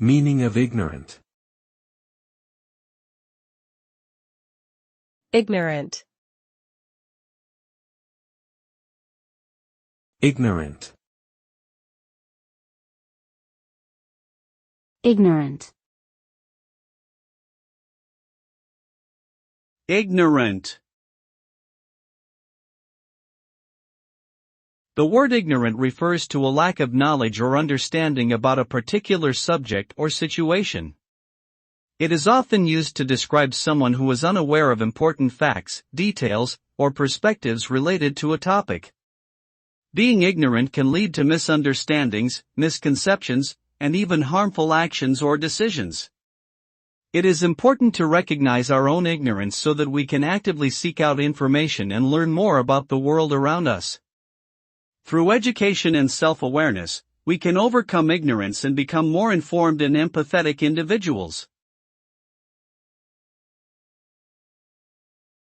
Meaning of ignorant. Ignorant. Ignorant. Ignorant. Ignorant. The word ignorant refers to a lack of knowledge or understanding about a particular subject or situation. It is often used to describe someone who is unaware of important facts, details, or perspectives related to a topic. Being ignorant can lead to misunderstandings, misconceptions, and even harmful actions or decisions. It is important to recognize our own ignorance so that we can actively seek out information and learn more about the world around us. Through education and self-awareness, we can overcome ignorance and become more informed and empathetic individuals.